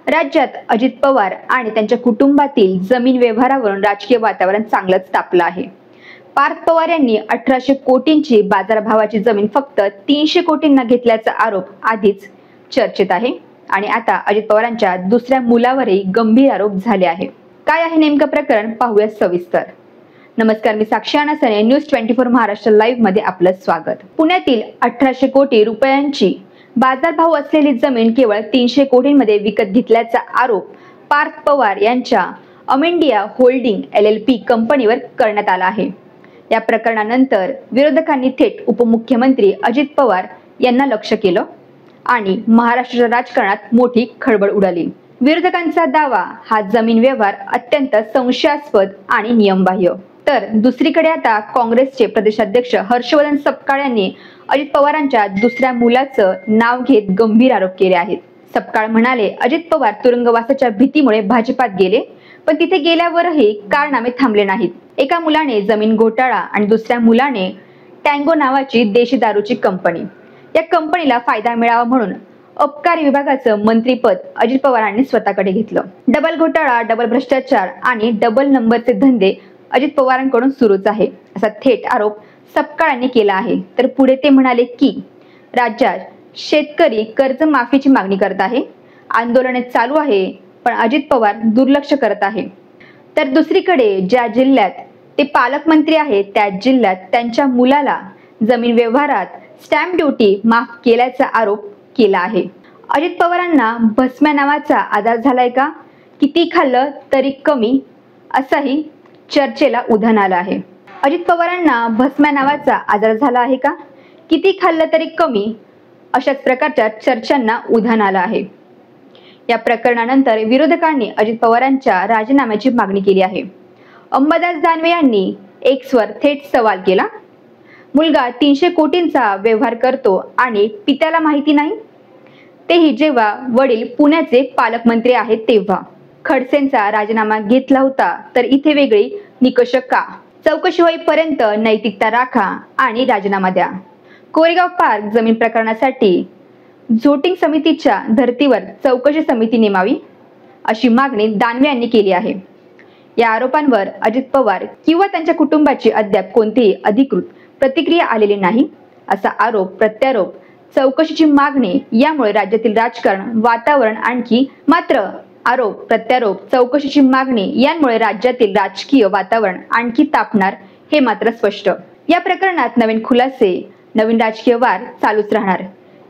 राज्यात अजित पवार आणि त्यांच्या कुटुंबातील जमीन व्यवहारावरून राजकीय वातावरण चांगलंच तापलं आहे। पार्थ पवार यांनी 1800 कोटींची बाजारभावाची जमीन फक्त 300 कोटींना घेतल्याचा आरोप आधीच चर्चेत आहे आणि आता अजित पवारांच्या दुसऱ्या मुलावरही गंभीर आरोप झाले आहे। काय आहे नेमकं प्रकरण पाहूया सविस्तर। नमस्कार, मी साक्षी अनासने, न्यूज 24 महाराष्ट्र लाईव्ह मध्ये आपलं स्वागत। पुण्यातील 1800 कोटी रुपयांची बाजारभाव असलेली जमीन केवळ 300 कोटींमध्ये विकत घेतल्याचा आरोप पार्थ पवार यांच्या अमेंडिया होल्डिंग LLP कंपनीवर करण्यात आला आहे। या प्रकरणानंतर विरोधकांनी थेट उपमुख्यमंत्री अजित पवार यांना लक्ष्य केलं आणि महाराष्ट्राच्या राजकारणात मोठी खळबळ उडाली। विरोधकांचा दावा हा जमीन व्यवहार अत्यंत संशयास्पद आणि नियमबाह्य। तर दुसरीकडे आता काँग्रेसचे प्रदेशाध्यक्ष हर्षवर्धन सपकाळ यांनी अजित पवारांच्या दुसऱ्या मुलाचं नाव घेत गंभीर आरोप केले आहेत। सपकाळ म्हणाले, अजित पवार तुरुंगवासाच्या भीतीमुळे भाजपात गेले, पण तिथे गेल्यावरही कारनामे थांबले नाहीत। एका मुलाने जमीन घोटाळा आणि दुसऱ्या मुलाने टँगो नावाची देशी दारूची कंपनी। या कंपनीला फायदा मिळावा म्हणून अबकारी विभागाचं मंत्रीपद अजित पवारांनी स्वतःकडे घेतलं। डबल घोटाळा, डबल भ्रष्टाचार आणि डबल नंबरचे धंदे अजित पवारांकडून सुरूच आहे, असा थेट आरोप सपकाळांनी केला आहे। तर पुढे ते म्हणाले की राज्यात शेतकरी कर्जमाफीची मागणी करत आहे, आंदोलने चालू आहे, पण अजित पवार दुर्लक्ष करत आहे। तर दुसरीकडे ज्या जिल्ह्यात ते पालकमंत्री आहेत त्या जिल्ह्यात त्यांच्या मुलाला जमीन व्यवहारात स्टॅम्प ड्युटी माफ केल्याचा आरोप केला आहे। अजित पवारांना भस्म्या नावाचा आजार झालाय का? किती खाल्लं तरी कमी, असाही चर्चेला उधाण आलं आहे। अजित पवारांना भस्म्या नावाचा आजार झाला आहे का? किती खाल्लं तरी कमी, अशाच प्रकारच्या चर्चांना उधाण आलं आहे। या प्रकरणानंतर विरोधकांनी अजित पवारांच्या राजीनाम्याची मागणी केली आहे। अंबादास दानवे यांनी एक्सवर थेट सवाल केला, मुलगा 300 कोटींचा व्यवहार करतो आणि पित्याला माहिती नाही, तेही जेव्हा वडील पुण्याचे पालकमंत्री आहेत तेव्हा। खडसेंचा राजीनामा घेतला होता तर इथे वेगळी निकष का? चौकशी होईपर्यंत नैतिकता राखा आणि राजीनामा द्या। कोरेगाव पार्क जमीन प्रकरणासाठी झोटिंग समितीच्या धर्तीवर चौकशी समिती नेमावी, अशी मागणी दानवे यांनी केली आहे। या आरोपांवर अजित पवार किंवा त्यांच्या कुटुंबाची अद्याप कोणतीही अधिकृत प्रतिक्रिया आलेली नाही, असा आरोप प्रत्यारोप चौकशीची मागणी यामुळे राज्यातील राजकारण वातावरण आणखी आरोप प्रत्यारोप चौकशीची मागणी यांमुळे राज्यातील राजकीय वातावरण आणखी तापणार हे मात्र स्पष्ट। या प्रकरणात नवीन खुलासे, नवीन राजकीय वार चालूच राहणार।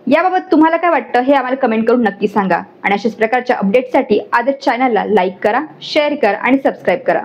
याबाबत तुम्हाला काय वाटतं हे आम्हाला कमेंट करून नक्की सांगा आणि अशाच प्रकारच्या अपडेटसाठी आजच चॅनलला लाईक करा, शेअर करा आणि सबस्क्राईब करा।